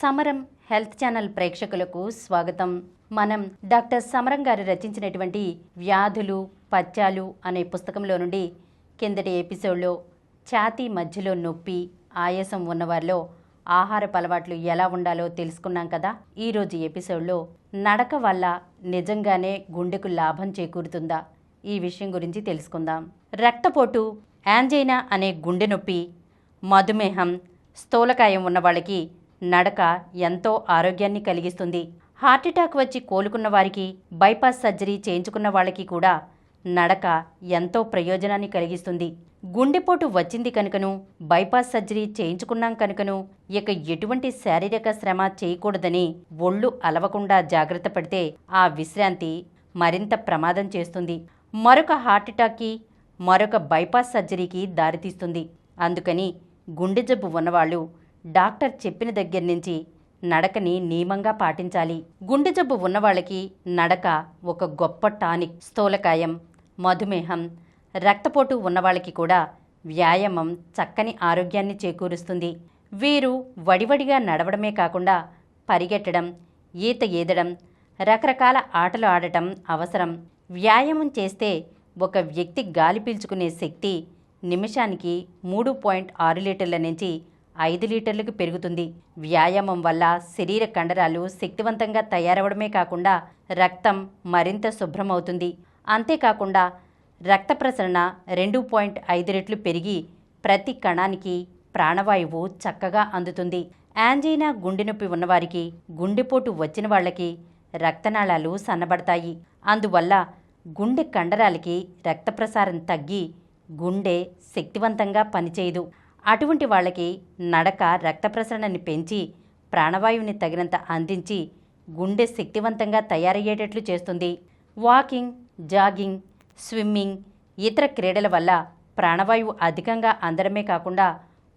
సమరం health channel ప్రేక్షకులకు స్వాగతం. మనం డాక్టర్ సమరం గారు రచించినటువంటి వ్యాధులు పచ్చాలు అనే పుస్తకంలో నుండి కిందటి ఎపిసోడ్లో ఛాతీ మధ్యలో నొప్పి ఆయాసం ఉన్నవారిలో ఆహారపు అలవాట్లు ఎలా ఉండాలో తెలుసుకున్నాం కదా. ఈరోజు ఎపిసోడ్లో నడక వల్ల నిజంగానే గుండెకు లాభం చేకూరుతుందా ఈ విషయం గురించి తెలుసుకుందాం. రక్తపోటు, యాంజైనా అనే గుండె నొప్పి, మధుమేహం, స్థూలకాయం ఉన్న వాళ్ళకి నడక ఎంతో ఆరోగ్యాన్ని కలిగిస్తుంది. హార్ట్అటాక్ వచ్చి కోలుకున్న వారికి, బైపాస్ సర్జరీ చేయించుకున్న వాళ్ళకి కూడా నడక ఎంతో ప్రయోజనాన్ని కలిగిస్తుంది. గుండెపోటు వచ్చింది కనుకను, బైపాస్ సర్జరీ చేయించుకున్నాం కనుకను ఇక ఎటువంటి శారీరక శ్రమ చేయకూడదని ఒళ్ళు అలవకుండా జాగ్రత్త పడితే ఆ విశ్రాంతి మరింత ప్రమాదం చేస్తుంది. మరొక హార్ట్అటాక్కి, మరొక బైపాస్ సర్జరీకి దారితీస్తుంది. అందుకని గుండె జబ్బు ఉన్నవాళ్ళు డాక్టర్ చెప్పిన దగ్గర నుంచి నడకని నియమంగా పాటించాలి. గుండె జబ్బు ఉన్నవాళ్ళకి నడక ఒక గొప్ప టానిక్. స్థూలకాయం, మధుమేహం, రక్తపోటు ఉన్నవాళ్ళకి కూడా వ్యాయామం చక్కని ఆరోగ్యాన్ని చేకూరుస్తుంది. వీరు వడివడిగా నడవడమే కాకుండా పరిగెట్టడం, ఈత ఈదడం, రకరకాల ఆటలు ఆడటం అవసరం. వ్యాయామం చేస్తే ఒక వ్యక్తి గాలి పీల్చుకునే శక్తి నిమిషానికి 3.6 లీటర్ల నుంచి 5 లీటర్లకు పెరుగుతుంది. వ్యాయామం వల్ల శరీర కండరాలు శక్తివంతంగా తయారవడమే కాకుండా రక్తం మరింత శుభ్రమవుతుంది. అంతేకాకుండా రక్త ప్రసరణ 2.5 రెట్లు పెరిగి ప్రతి కణానికి ప్రాణవాయువు చక్కగా అందుతుంది. యాంజైనా, గుండె నొప్పి ఉన్నవారికి, గుండెపోటు వచ్చిన వాళ్ళకి రక్తనాళాలు సన్నబడతాయి. అందువల్ల గుండె కండరాలకి రక్త ప్రసారం తగ్గి గుండె శక్తివంతంగా పనిచేయదు. అటువంటి వాళ్ళకి నడక రక్త ప్రసరణని పెంచి ప్రాణవాయువుని తగినంత అందించి గుండె శక్తివంతంగా తయారయ్యేటట్లు చేస్తుంది. వాకింగ్, జాగింగ్, స్విమ్మింగ్, ఇతర క్రీడల వల్ల ప్రాణవాయువు అధికంగా అందడమే కాకుండా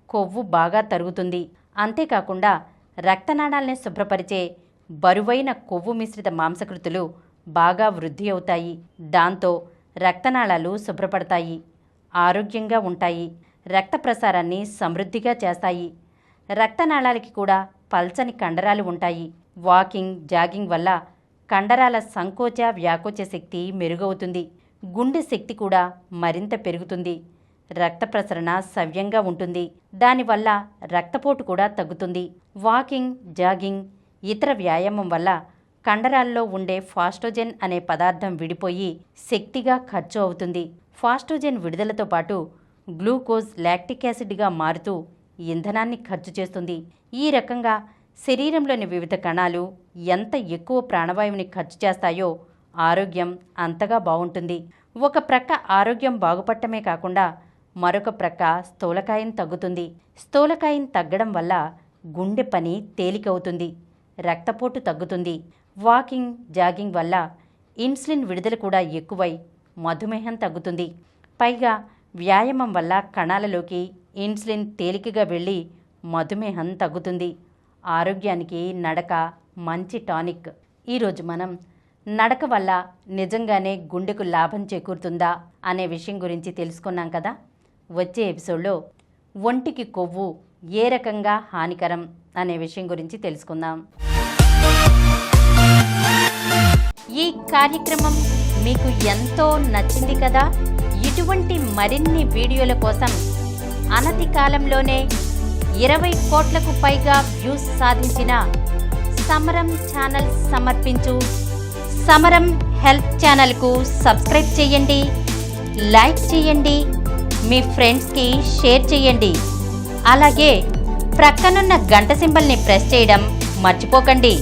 కొవ్వు బాగా తరుగుతుంది. అంతేకాకుండా రక్తనాళాల్ని శుభ్రపరిచే బరువైన కొవ్వు మిశ్రిత మాంసకృతులు బాగా వృద్ధి అవుతాయి. దాంతో రక్తనాళాలు శుభ్రపడతాయి, ఆరోగ్యంగా ఉంటాయి, రక్త ప్రసారాన్ని సమృద్ధిగా చేస్తాయి. రక్తనాళాలకి కూడా పల్చని కండరాలు ఉంటాయి. వాకింగ్, జాగింగ్ వల్ల కండరాల సంకోచ వ్యాకోచ శక్తి మెరుగవుతుంది. గుండె శక్తి కూడా మరింత పెరుగుతుంది. రక్త ప్రసరణ సవ్యంగా ఉంటుంది. దానివల్ల రక్తపోటు కూడా తగ్గుతుంది. వాకింగ్, జాగింగ్, ఇతర వ్యాయామం వల్ల కండరాల్లో ఉండే ఫాస్టోజెన్ అనే పదార్థం విడిపోయి శక్తిగా ఖర్చు అవుతుంది. ఫాస్టోజెన్ విడుదలతో పాటు గ్లూకోజ్ లాక్టిక్ యాసిడ్గా మారుతూ ఇంధనాన్ని ఖర్చు చేస్తుంది. ఈ రకంగా శరీరంలోని వివిధ కణాలు ఎంత ఎక్కువ ప్రాణవాయువుని ఖర్చు చేస్తాయో ఆరోగ్యం అంతగా బాగుంటుంది. ఒక ప్రక్క ఆరోగ్యం బాగుపడటమే కాకుండా మరొక ప్రక్క స్థూలకాయం తగ్గుతుంది. స్థూలకాయం తగ్గడం వల్ల గుండె పని తేలికవుతుంది, రక్తపోటు తగ్గుతుంది. వాకింగ్, జాగింగ్ వల్ల ఇన్సులిన్ విడుదల కూడా ఎక్కువై మధుమేహం తగ్గుతుంది. పైగా వ్యాయామం వల్ల కణాలలోకి ఇన్సులిన్ తేలికగా వెళ్ళి మధుమేహం తగ్గుతుంది. ఆరోగ్యానికి నడక మంచి టానిక్. ఈరోజు మనం నడక వల్ల నిజంగానే గుండెకు లాభం చేకూరుతుందా అనే విషయం గురించి తెలుసుకున్నాం కదా. వచ్చే ఎపిసోడ్లో ఒంటికి కొవ్వు ఏ రకంగా హానికరం అనే విషయం గురించి తెలుసుకుందాం. ఈ కార్యక్రమం మీకు ఎంతో నచ్చింది కదా. ఇటువంటి మరిన్ని వీడియోల కోసం అనతి కాలంలోనే 20 కోట్లకు పైగా వ్యూస్ సాధించిన సమరం ఛానల్ సమర్పించు సమరం హెల్త్ ఛానల్కు సబ్స్క్రైబ్ చేయండి, లైక్ చేయండి, మీ ఫ్రెండ్స్కి షేర్ చేయండి. అలాగే ప్రక్కనున్న గంట సింబల్ని ప్రెస్ చేయడం మర్చిపోకండి.